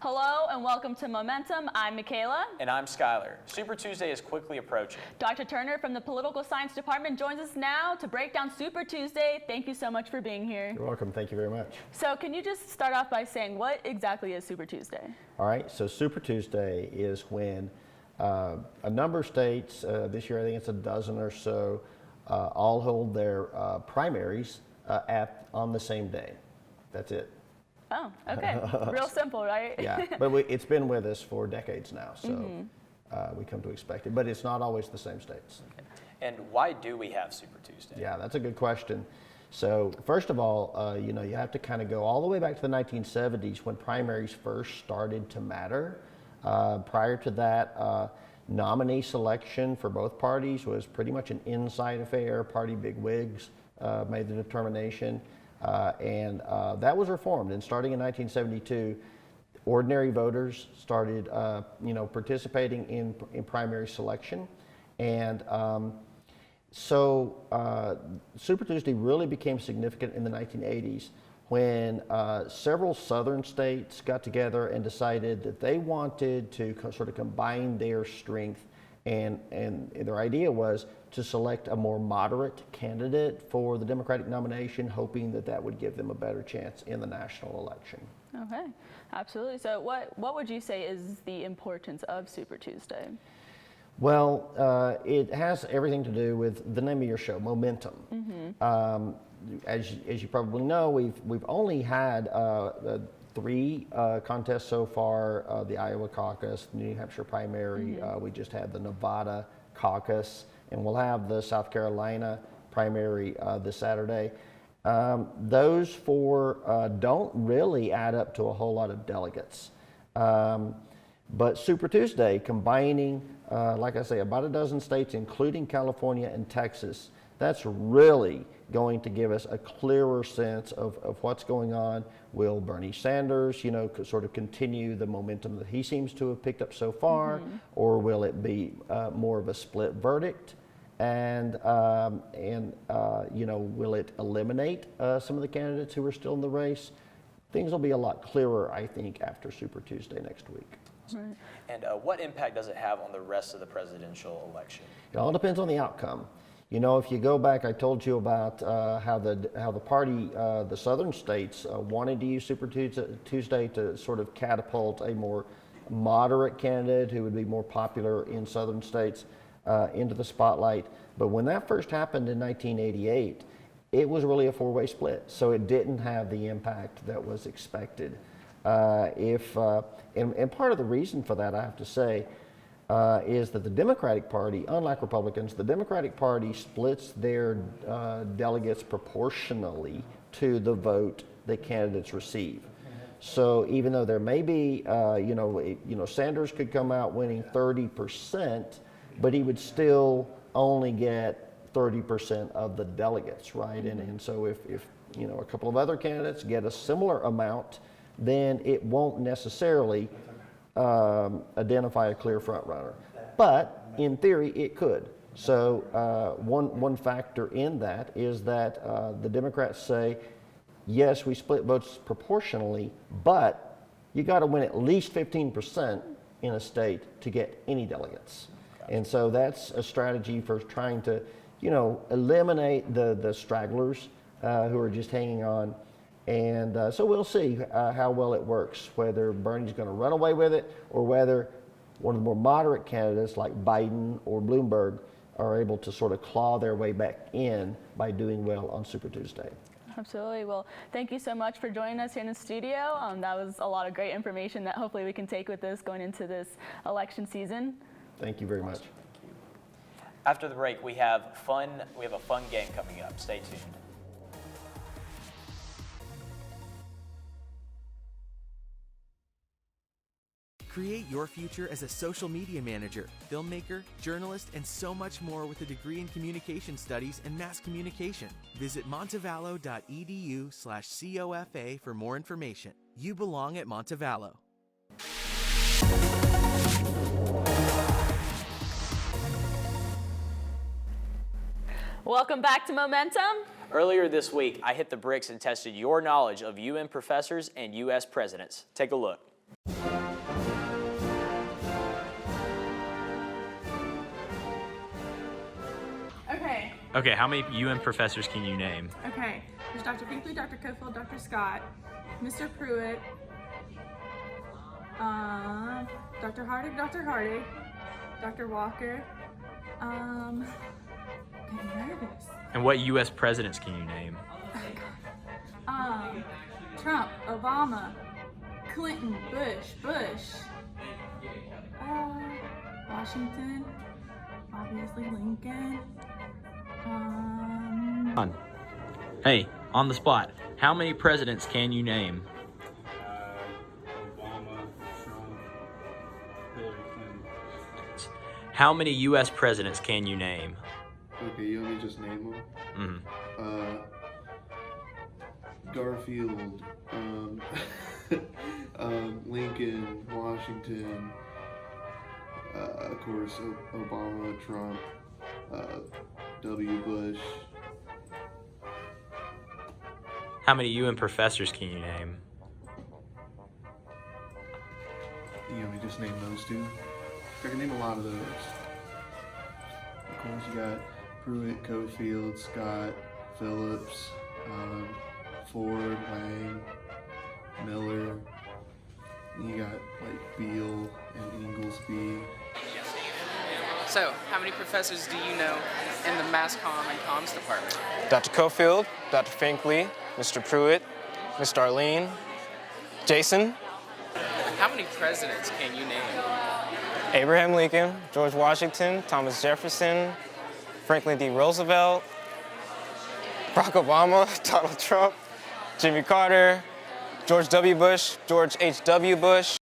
Hello and welcome to Momentum. I'm Michaela. And I'm Skylar. Super Tuesday is quickly approaching. Dr. Turner from the Political Science Department joins us now to break down Super Tuesday. Thank you so much for being here. You're welcome. Thank you very much. So can you just start off by saying what exactly is Super Tuesday? All right. So Super Tuesday is when a number of states, this year I think it's a dozen or so, all hold their primaries on the same day. That's it. Oh, okay. Real simple, right? Yeah, but it's been with us for decades now, so we come to expect it. But it's not always the same states. Okay. And why do we have Super Tuesday? Yeah, that's a good question. So first of all, you have to kind of go all the way back to the 1970s when primaries first started to matter. Prior to that, nominee selection for both parties was pretty much an inside affair. Party bigwigs made the determination. And that was reformed, and starting in 1972, ordinary voters started, participating in primary selection, and so Super Tuesday really became significant in the 1980s when several southern states got together and decided that they wanted to sort of combine their strength, and their idea was to select a more moderate candidate for the Democratic nomination, hoping that that would give them a better chance in the national election. Okay, absolutely. So what would you say is the importance of Super Tuesday? Well, it has everything to do with the name of your show, Momentum. As you probably know, we've only had 3 contests so far, the Iowa caucus, the New Hampshire primary, we just had the Nevada caucus, and we'll have the South Carolina primary this Saturday. Those 4 don't really add up to a whole lot of delegates. But Super Tuesday, combining, like I say, about a dozen states, including California and Texas, that's really going to give us a clearer sense of what's going on. Will Bernie Sanders, sort of continue the momentum that he seems to have picked up so far, or will it be more of a split verdict? And will it eliminate some of the candidates who are still in the race? Things will be a lot clearer, I think, after Super Tuesday next week. Right. And what impact does it have on the rest of the presidential election? It all depends on the outcome. If you go back, I told you about how the party, the southern states, wanted to use Super Tuesday to sort of catapult a more moderate candidate who would be more popular in southern states into the spotlight. But when that first happened in 1988, it was really a 4-way split, so it didn't have the impact that was expected. And part of the reason for that, I have to say, is that the Democratic Party, unlike Republicans, the Democratic Party splits their delegates proportionally to the vote that candidates receive. So even though there may be, Sanders could come out winning 30%, but he would still only get 30% of the delegates, right? And so if a couple of other candidates get a similar amount, then it won't necessarily identify a clear front runner. But in theory, it could. So one factor in that is that the Democrats say, yes, we split votes proportionally, but you got to win at least 15% in a state to get any delegates. And so that's a strategy for trying to, eliminate the stragglers who are just hanging on. And so we'll see how well it works, whether Bernie's going to run away with it or whether one of the more moderate candidates like Biden or Bloomberg are able to sort of claw their way back in by doing well on Super Tuesday. Absolutely. Well, thank you so much for joining us here in the studio. That was a lot of great information that hopefully we can take with us going into this election season. Thank you very much. Thank you. After the break, we have a fun game coming up. Stay tuned. Create your future as a social media manager, filmmaker, journalist, and so much more with a degree in communication studies and mass communication. Visit montevallo.edu/COFA for more information. You belong at Montevallo. Welcome back to Momentum. Earlier this week, I hit the bricks and tested your knowledge of UM professors and U.S. presidents. Take a look. Okay, how many UM professors can you name? Okay, there's Dr. Finkley, Dr. Cofield, Dr. Scott, Mr. Pruitt, Dr. Hardig, Dr. Walker, getting nervous. And what US presidents can you name? Trump, Obama, Clinton, Bush, Washington, obviously Lincoln, Hey, on the spot. How many presidents can you name? Obama, Trump, Hillary Clinton. How many US presidents can you name? Okay, you want me to just name them? Garfield, Lincoln, Washington, of course, Obama, Trump, W. Bush. How many UM professors can you name? You want me to just name those two? I can name a lot of those. Of course, you got Pruitt, Cofield, Scott, Phillips, Ford, Lang, Miller. You got like Beale and Inglesby. So, how many professors do you know in the Mass Comm and Comms department? Dr. Cofield, Dr. Finkley, Mr. Pruitt, Ms. Darlene, Jason, How many presidents can you name? Abraham Lincoln, George Washington, Thomas Jefferson, Franklin D. Roosevelt, Barack Obama, Donald Trump, Jimmy Carter, George W. Bush, George H.W. Bush.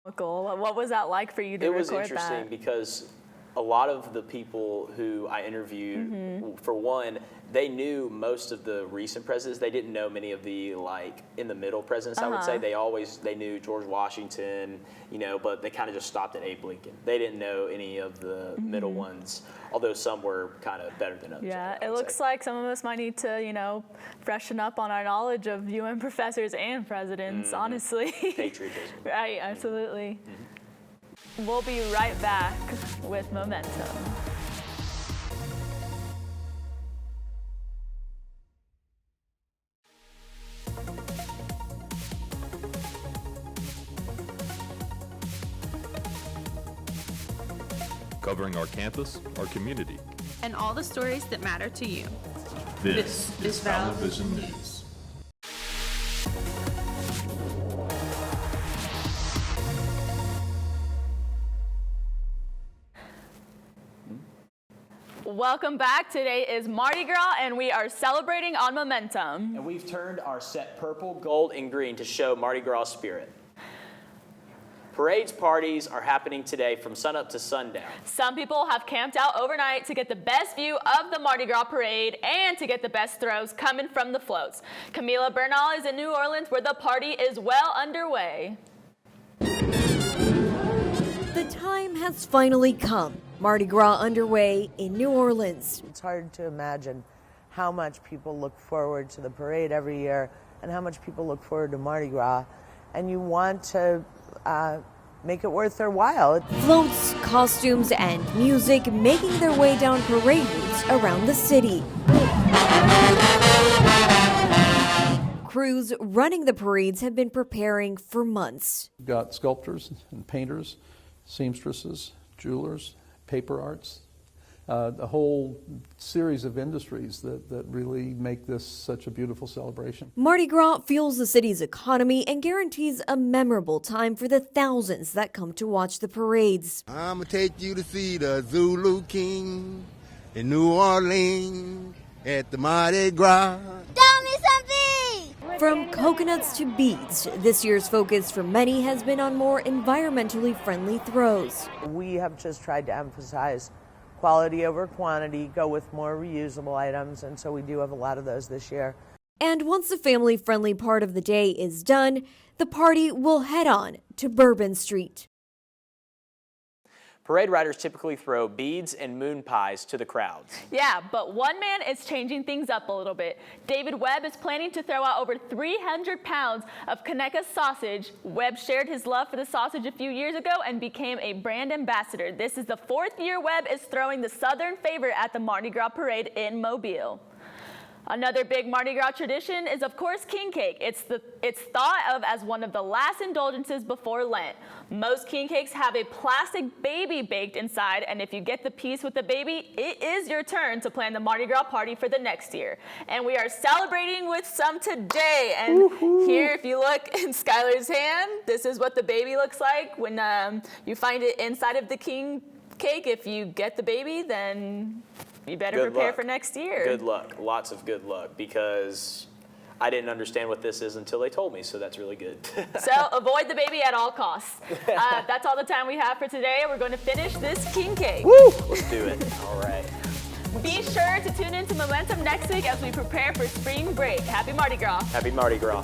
What was that like for you to It record was interesting that? because a lot of the people who I interviewed, for one, they knew most of the recent presidents. They didn't know many of the like in the middle presidents. I would say they knew George Washington, but they kind of just stopped at Abe Lincoln. They didn't know any of the middle ones, although some were kind of better than others. Yeah, I it would looks say. like some of us might need to, freshen up on our knowledge of UM professors and presidents, honestly. Patriotism. Right, absolutely. We'll be right back with Momentum. Covering our campus, our community. and all the stories that matter to you. This is Television News. Welcome back. Today is Mardi Gras, and we are celebrating on Momentum. And we've turned our set purple, gold, and green to show Mardi Gras spirit. Parades, parties are happening today from sunup to sundown. Some people have camped out overnight to get the best view of the Mardi Gras parade and to get the best throws coming from the floats. Camila Bernal is in New Orleans where the party is well underway. The time has finally come. Mardi Gras underway in New Orleans. It's hard to imagine how much people look forward to the parade every year and how much people look forward to Mardi Gras. And you want to make it worth their while. Floats, costumes, and music making their way down parade routes around the city. Crews running the parades have been preparing for months. We've got sculptors and painters, seamstresses, jewelers, paper arts, a whole series of industries that really make this such a beautiful celebration. Mardi Gras fuels the city's economy and guarantees a memorable time for the thousands that come to watch the parades. I'm gonna take you to see the Zulu King in New Orleans at the Mardi Gras. Tell me something! From coconuts to beads, this year's focus for many has been on more environmentally friendly throws. We have just tried to emphasize quality over quantity, go with more reusable items, and so we do have a lot of those this year. And once the family-friendly part of the day is done, the party will head on to Bourbon Street. Parade riders typically throw beads and moon pies to the crowds. Yeah, but one man is changing things up a little bit. David Webb is planning to throw out over 300 pounds of Conecuh sausage. Webb shared his love for the sausage a few years ago and became a brand ambassador. This is the 4th year Webb is throwing the Southern favorite at the Mardi Gras parade in Mobile. Another big Mardi Gras tradition is, of course, king cake. It's thought of as one of the last indulgences before Lent. Most king cakes have a plastic baby baked inside, and if you get the piece with the baby, it is your turn to plan the Mardi Gras party for the next year. And we are celebrating with some today. And here, if you look in Skylar's hand, this is what the baby looks like when you find it inside of the king cake. If you get the baby, then you better prepare for next year. Good luck. Lots of good luck, because I didn't understand what this is until they told me, so that's really good. So avoid the baby at all costs. That's all the time we have for today. We're going to finish this king cake. Woo! Let's do it. All right. Be sure to tune in to momentUM next week as we prepare for spring break. Happy Mardi Gras. Happy Mardi Gras.